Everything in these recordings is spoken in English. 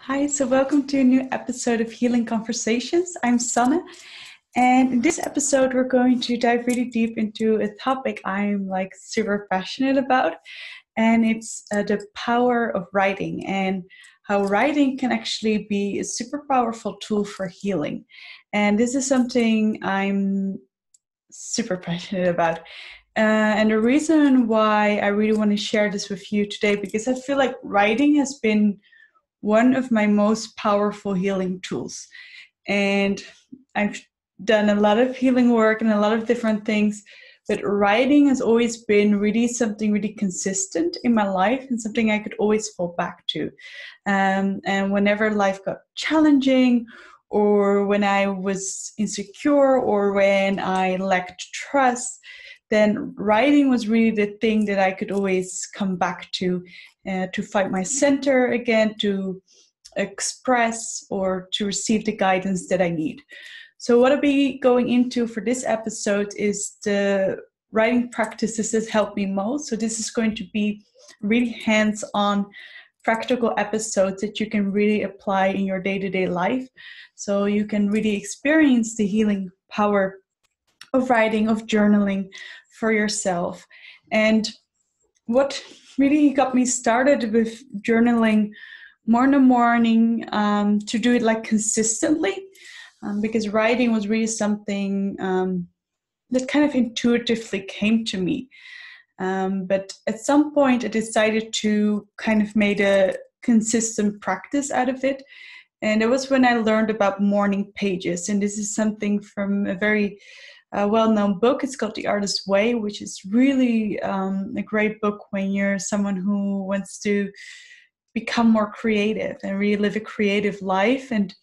Hi, so welcome to a new episode of Healing Conversations. I'm Sanne, and in this episode, we're going to dive really deep into a topic I'm super passionate about, and it's the power of writing and how writing can actually be a super powerful tool for healing. And this is something I'm super passionate about. And the reason why I really want to share this with you today, because I feel like writing has been one of my most powerful healing tools. And I've done a lot of healing work and a lot of different things, but writing has always been really something really consistent in my life and something I could always fall back to. And whenever life got challenging, or when I was insecure, or when I lacked trust, then writing was really the thing that I could always come back to find my center again, to express or to receive the guidance that I need. So what I'll be going into for this episode is the writing practices that help me most. So this is going to be really hands-on practical episodes that you can really apply in your day-to-day life. So you can really experience the healing power of writing, of journaling for yourself. And what really got me started with journaling more in the morning, to do it consistently, because writing was really something that kind of intuitively came to me. But at some point I decided to kind of make a consistent practice out of it. And it was when I learned about morning pages. And this is something from a very well-known book. It's called The Artist's Way, which is really a great book when you're someone who wants to become more creative and really live a creative life. And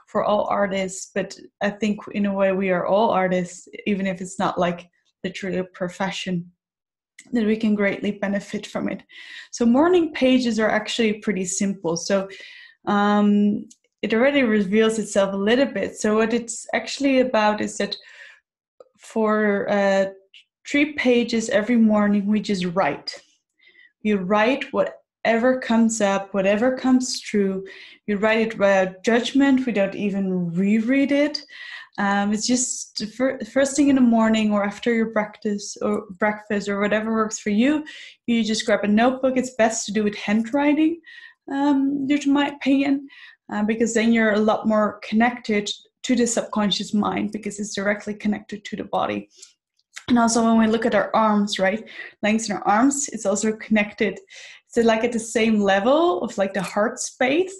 for all artists, but I think in a way we are all artists, even if it's not literally a profession, that we can greatly benefit from it. So morning pages are actually pretty simple. So it already reveals itself a little bit. So what it's actually about is that for 3 pages every morning, we just write. You write whatever comes up, whatever comes through. You write it without judgment. We don't even reread it. It's just the first thing in the morning or after your breakfast or whatever works for you. You just grab a notebook. It's best to do it handwriting, due to my opinion, because then you're a lot more connected to the subconscious mind, because it's directly connected to the body. And also when we look at our arms, right, length in our arms, it's also connected. So at the same level of the heart space.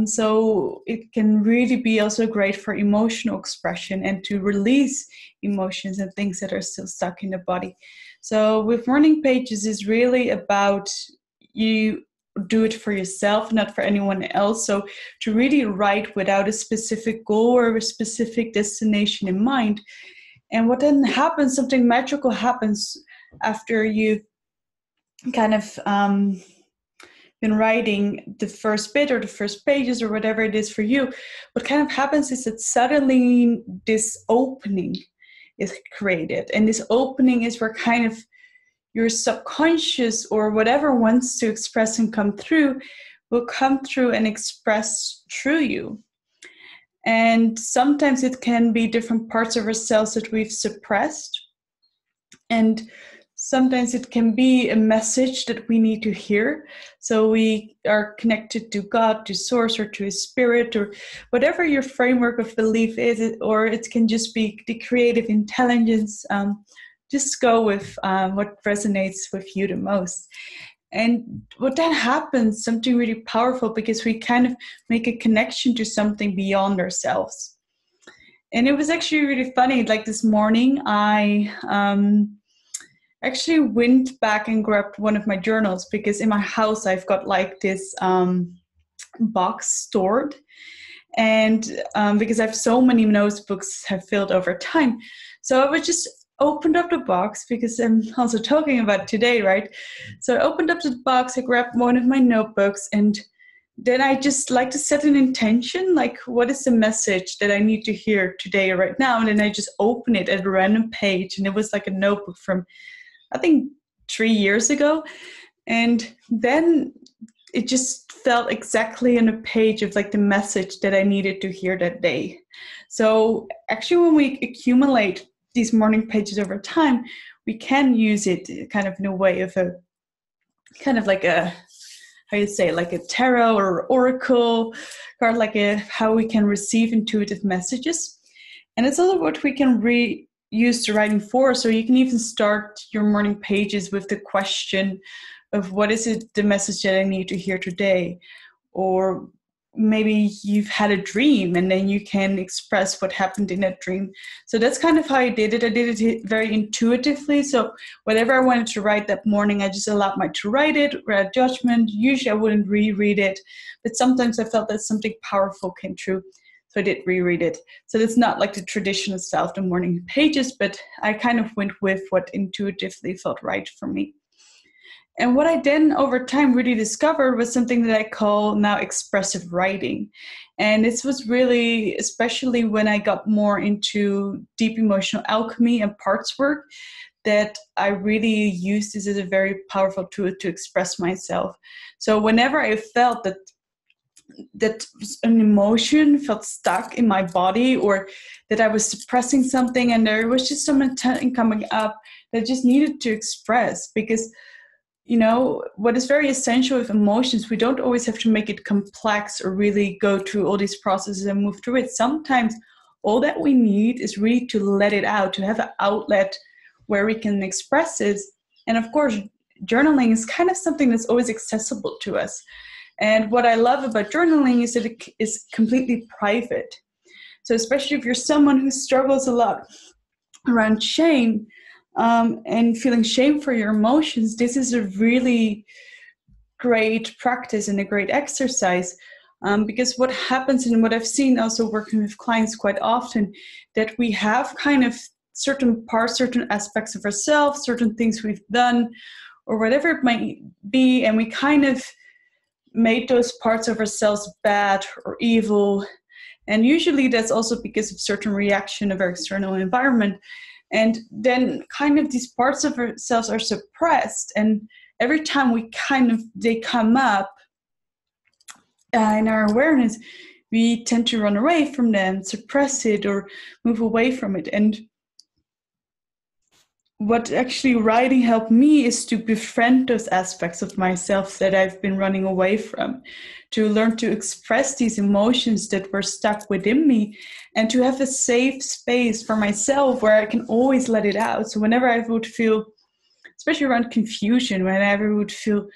So it can really be also great for emotional expression and to release emotions and things that are still stuck in the body. So with morning pages is really about you do it for yourself, not for anyone else. So to really write without a specific goal or a specific destination in mind. And what then happens, something magical happens after you've kind of been writing the first bit or the first pages or whatever it is for you. What kind of happens is that suddenly this opening is created. And this opening is where kind of your subconscious or whatever wants to express and come through will come through and express through you. And sometimes it can be different parts of ourselves that we've suppressed. And sometimes it can be a message that we need to hear. So we are connected to God, to source, or to a spirit, or whatever your framework of belief is, or it can just be the creative intelligence. Just go with what resonates with you the most. And what then happens, something really powerful, because we kind of make a connection to something beyond ourselves. And it was actually really funny. This morning, I actually went back and grabbed one of my journals, because in my house, I've got this box stored. And because I have so many notebooks have filled over time. So I was just opened up the box, because I'm also talking about today, right? So I opened up the box, I grabbed one of my notebooks, and then I just like to set an intention, what is the message that I need to hear today or right now? And then I just open it at a random page, and it was a notebook from, I think, 3 years ago. And then it just felt exactly on a page of like the message that I needed to hear that day. So actually, when we accumulate these morning pages over time, we can use it kind of in a way of a kind of like a, how you say, like a tarot or oracle card, like how we can receive intuitive messages. And it's also what we can use the writing for. So you can even start your morning pages with the question of, what is it, the message that I need to hear today? Or maybe you've had a dream and then you can express what happened in that dream. So that's kind of how I did it. I did it very intuitively. So whatever I wanted to write that morning, I just allowed myself to write it without judgment. Usually I wouldn't reread it, but sometimes I felt that something powerful came true. So I did reread it. So it's not like the traditional style of the morning pages, but I kind of went with what intuitively felt right for me. And what I then over time really discovered was something that I call now expressive writing. And this was really, especially when I got more into deep emotional alchemy and parts work, that I really used this as a very powerful tool to express myself. So whenever I felt that an emotion felt stuck in my body, or that I was suppressing something and there was just some intent coming up that I just needed to express, because what is very essential with emotions, we don't always have to make it complex or really go through all these processes and move through it. Sometimes all that we need is really to let it out, to have an outlet where we can express it. And of course, journaling is kind of something that's always accessible to us. And what I love about journaling is that it is completely private. So especially if you're someone who struggles a lot around shame, and feeling shame for your emotions, this is a really great practice and a great exercise, because what happens, and what I've seen also working with clients quite often, that we have kind of certain parts, certain aspects of ourselves, certain things we've done, or whatever it might be, and we kind of made those parts of ourselves bad or evil. And usually that's also because of certain reaction of our external environment. And then kind of these parts of ourselves are suppressed. And every time they come up in our awareness, we tend to run away from them, suppress it, or move away from it. And what actually writing helped me is to befriend those aspects of myself that I've been running away from, to learn to express these emotions that were stuck within me, and to have a safe space for myself where I can always let it out. So whenever I would feel, especially around confusion, whenever I would feel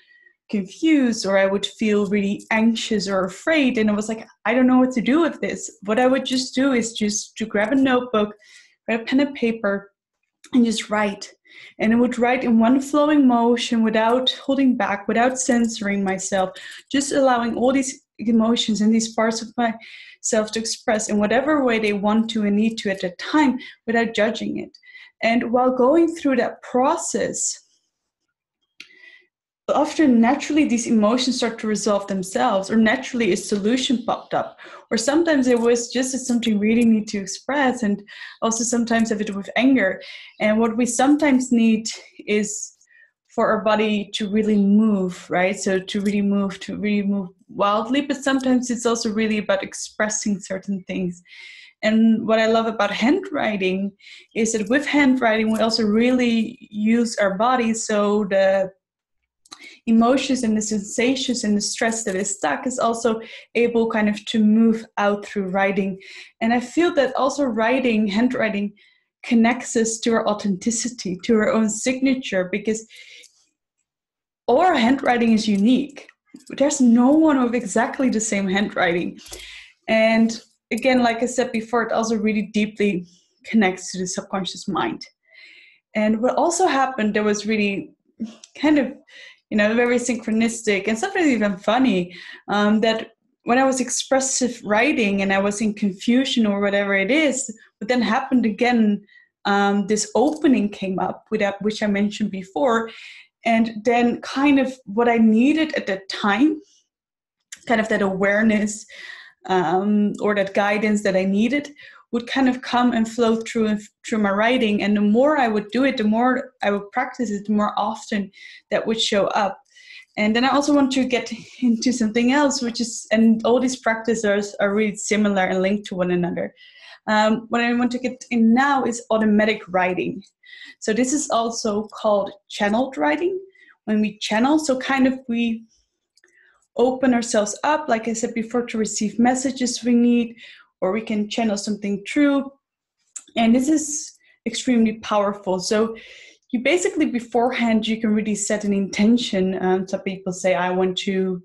confused or I would feel really anxious or afraid, and I was like, I don't know what to do with this, what I would just do is just to grab a notebook, grab a pen and paper, and just write. And I would write in one flowing motion without holding back, without censoring myself, just allowing all these emotions and these parts of myself to express in whatever way they want to and need to at that time, without judging it. And while going through that process, often naturally these emotions start to resolve themselves, or naturally a solution popped up, or sometimes it was just something really need to express, and also sometimes have it with anger. And what we sometimes need is for our body to really move, right? So to really move wildly, but sometimes it's also really about expressing certain things. And what I love about handwriting is that with handwriting we also really use our body, so the emotions and the sensations and the stress that is stuck is also able kind of to move out through writing. And I feel that also handwriting connects us to our authenticity, to our own signature, because all our handwriting is unique. There's no one with exactly the same handwriting. And again, like I said before, it also really deeply connects to the subconscious mind. And what also happened that was really kind of, very synchronistic and sometimes even funny, that when I was expressive writing and I was in confusion or whatever it is, but then happened again, this opening came up with that, which I mentioned before. And then kind of what I needed at that time, kind of that awareness or that guidance that I needed, would kind of come and flow through my writing. And the more I would do it, the more I would practice it, the more often that would show up. And then I also want to get into something else, which is, and all these practices are really similar and linked to one another. What I want to get in now is automatic writing. So this is also called channeled writing. When we channel, so kind of we open ourselves up, like I said before, to receive messages we need, or we can channel something through. And this is extremely powerful. So you basically beforehand, you can really set an intention. Some people say, I want to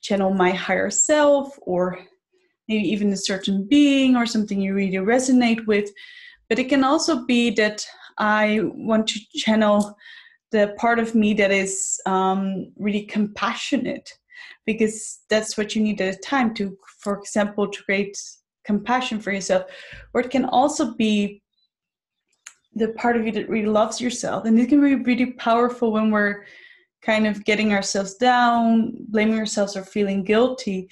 channel my higher self, or maybe even a certain being or something you really resonate with. But it can also be that I want to channel the part of me that is really compassionate, because that's what you need at a time to, for example, to create compassion for yourself. Or it can also be the part of you that really loves yourself. And it can be really powerful when we're kind of getting ourselves down, blaming ourselves, or feeling guilty.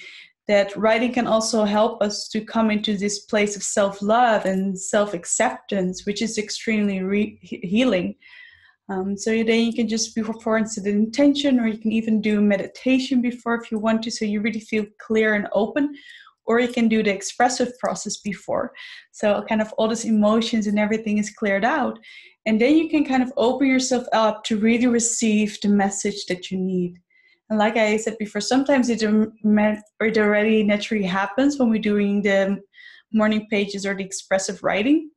That writing can also help us to come into this place of self-love and self-acceptance, which is extremely healing. So then you can just before set an intention, or you can even do meditation before if you want to, so you really feel clear and open. Or you can do the expressive process before. So kind of all these emotions and everything is cleared out. And then you can kind of open yourself up to really receive the message that you need. And like I said before, sometimes it already naturally happens when we're doing the morning pages or the expressive writing.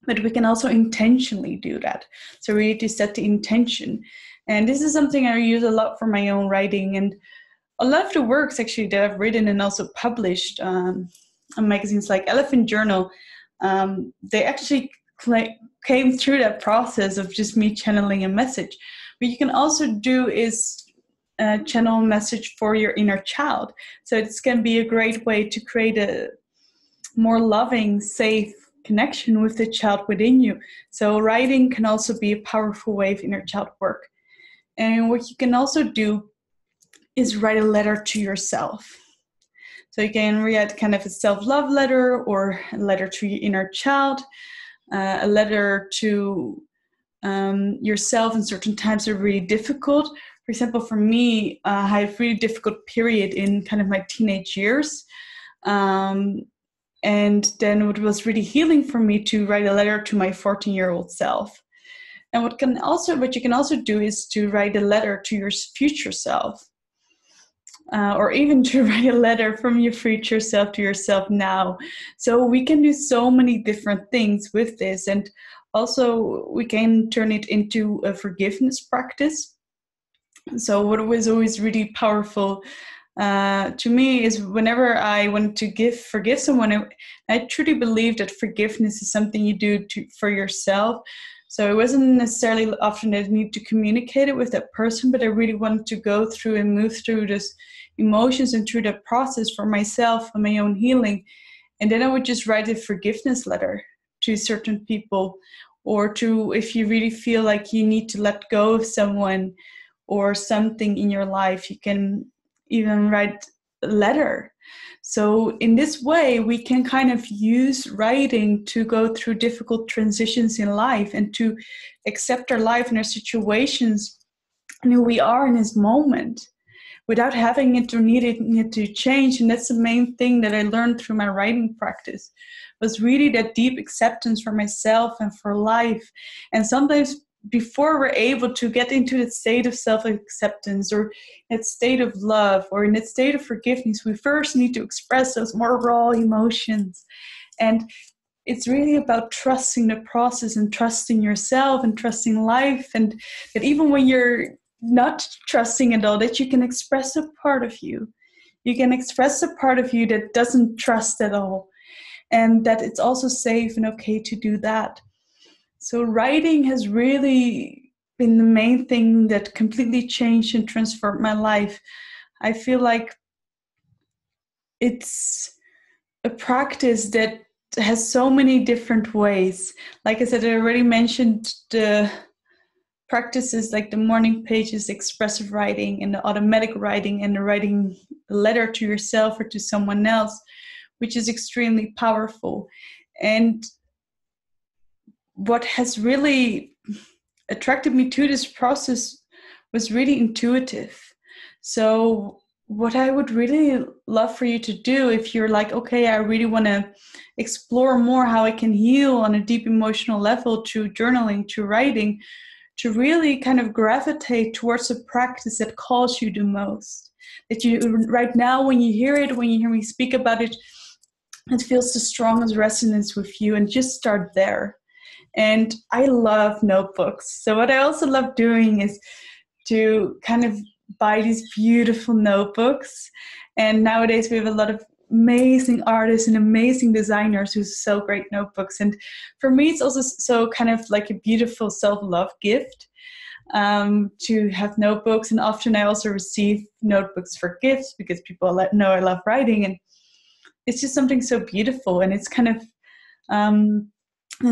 But we can also intentionally do that. So we need to set the intention. And this is something I use a lot for my own writing. And a lot of the works actually that I've written and also published on magazines like Elephant Journal, they actually came through that process of just me channeling a message. What you can also do is channel a message for your inner child. So this can be a great way to create a more loving, safe connection with the child within you. So writing can also be a powerful way of inner child work. And what you can also do is write a letter to yourself. So you can write kind of a self-love letter, or a letter to your inner child, a letter to yourself in certain times are really difficult. For example, for me, I had a really difficult period in kind of my teenage years. And then it was really healing for me to write a letter to my 14-year-old self. And what you can also do is to write a letter to your future self. Or even to write a letter from your future self to yourself now. So we can do so many different things with this. And also we can turn it into a forgiveness practice. So what was always really powerful to me is whenever I want to forgive someone, I truly believe that forgiveness is something you do for yourself. So it wasn't necessarily often that I need to communicate it with that person, but I really wanted to go through and move through this emotions and through that process for myself and my own healing. And then I would just write a forgiveness letter to certain people, or to, if you really feel like you need to let go of someone or something in your life, you can even write a letter. So in this way, we can kind of use writing to go through difficult transitions in life and to accept our life and our situations and who we are in this moment without having it or needing it to change. And that's the main thing that I learned through my writing practice, was really that deep acceptance for myself and for life. And sometimes before we're able to get into that state of self-acceptance or that state of love or in that state of forgiveness, we first need to express those more raw emotions. And it's really about trusting the process and trusting yourself and trusting life. And that even when you're not trusting at all, that you can express a part of you. You can express a part of you that doesn't trust at all. And that it's also safe and okay to do that. So writing has really been the main thing that completely changed and transformed my life. I feel like it's a practice that has so many different ways. Like I said, I already mentioned the practices like the morning pages, expressive writing, and the automatic writing, and the writing a letter to yourself or to someone else, which is extremely powerful. And what has really attracted me to this process was really intuitive. So what I would really love for you to do, if you're like, okay, I really want to explore more how I can heal on a deep emotional level through journaling, through writing, to really kind of gravitate towards a practice that calls you the most. That you, right now, when you hear it, when you hear me speak about it, it feels the strongest resonance with you, and just start there. And I love notebooks. So what I also love doing is to kind of buy these beautiful notebooks. And nowadays we have a lot of amazing artists and amazing designers who sell great notebooks. And for me, it's also so kind of like a beautiful self-love gift to have notebooks. And often I also receive notebooks for gifts because people know I love writing. And it's just something so beautiful. And it's kind of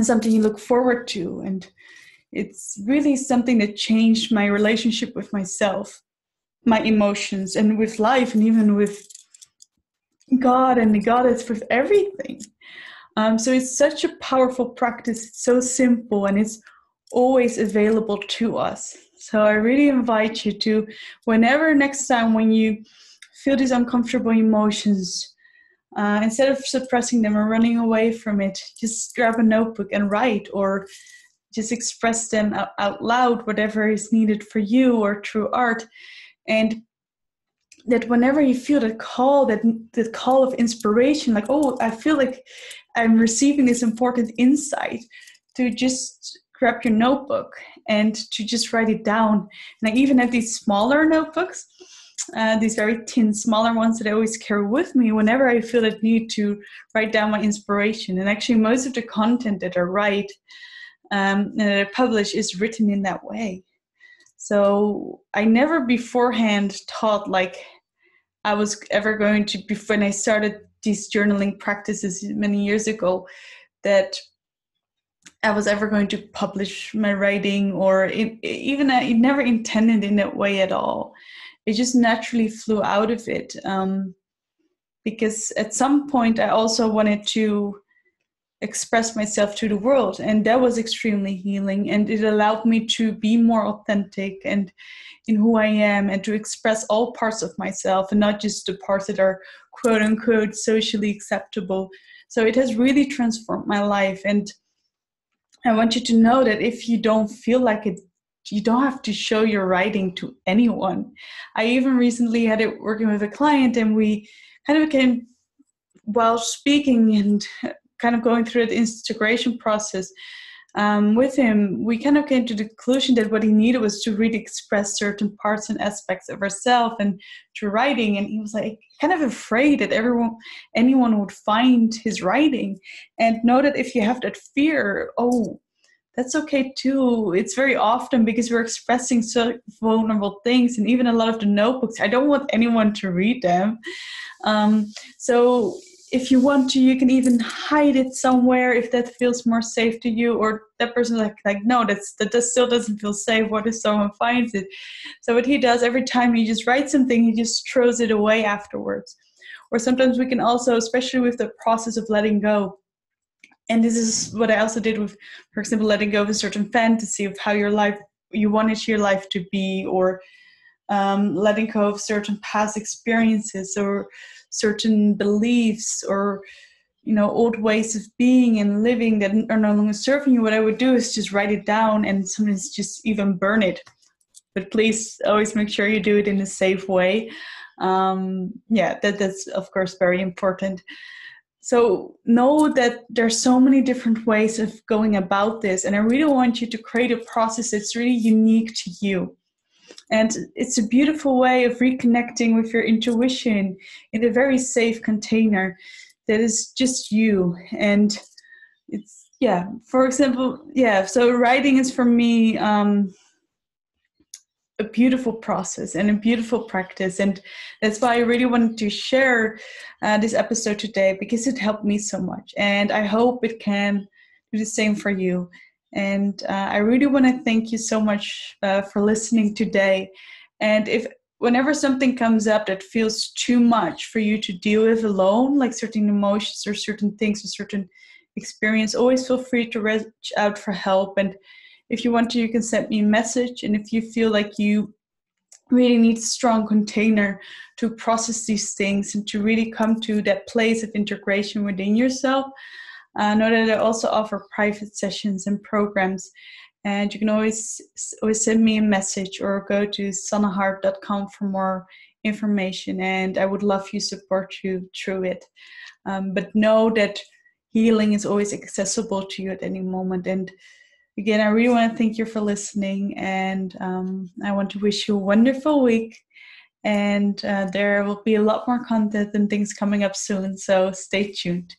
something you look forward to. And it's really something that changed my relationship with myself, my emotions, and with life, and even with God and the Goddess, with everything. So it's such a powerful practice. It's so simple, and it's always available to us. So I really invite you to, whenever next time when you feel these uncomfortable emotions, instead of suppressing them or running away from it, just grab a notebook and write, or just express them out loud, whatever is needed for you, or through art. And that whenever you feel that call of inspiration, like, oh, I feel like I'm receiving this important insight, to just grab your notebook and to just write it down. And I even have these smaller notebooks, these very thin, smaller ones that I always carry with me whenever I feel that need to write down my inspiration. And actually most of the content that I write and that I publish is written in that way. So I never beforehand thought like I was ever going to, when I started these journaling practices many years ago, that I was ever going to publish my writing, or I never intended in that way at all. It just naturally flew out of it, because at some point I also wanted to express myself to the world, and that was extremely healing, and it allowed me to be more authentic and in who I am, and to express all parts of myself and not just the parts that are quote unquote socially acceptable. So it has really transformed my life, and I want you to know that if you don't feel like it, you don't have to show your writing to anyone. I even recently had it working with a client, and we kind of became, while speaking and kind of going through the integration process with him, we kind of came to the conclusion that what he needed was to really express certain parts and aspects of herself and through writing. And he was like kind of afraid that anyone would find his writing, and know that if you have that fear, oh, that's okay too. It's very often because we're expressing so vulnerable things, and even a lot of the notebooks, I don't want anyone to read them. So if you want to, you can even hide it somewhere if that feels more safe to you, or that person like no, that still doesn't feel safe. What if someone finds it? So what he does, every time he just writes something, he just throws it away afterwards. Or sometimes we can also, especially with the process of letting go, and this is what I also did with, for example, letting go of a certain fantasy of how you wanted your life to be, or letting go of certain past experiences, or certain beliefs, or old ways of being and living that are no longer serving you. What I would do is just write it down, and sometimes just even burn it. But please always make sure you do it in a safe way. That's of course very important. So know that there's so many different ways of going about this, and I really want you to create a process that's really unique to you. And it's a beautiful way of reconnecting with your intuition in a very safe container that is just you. And it's, for example, so writing is for me a beautiful process and a beautiful practice. And that's why I really wanted to share this episode today, because it helped me so much. And I hope it can do the same for you. And I really want to thank you so much for listening today. And whenever something comes up that feels too much for you to deal with alone, like certain emotions or certain things or certain experience, always feel free to reach out for help. And if you want to, you can send me a message. And if you feel like you really need a strong container to process these things and to really come to that place of integration within yourself. Know that I also offer private sessions and programs, and you can always send me a message or go to sanneheart.com for more information, and I would love to support you through it. But know that healing is always accessible to you at any moment. And again, I really want to thank you for listening, and I want to wish you a wonderful week. And there will be a lot more content and things coming up soon, so stay tuned.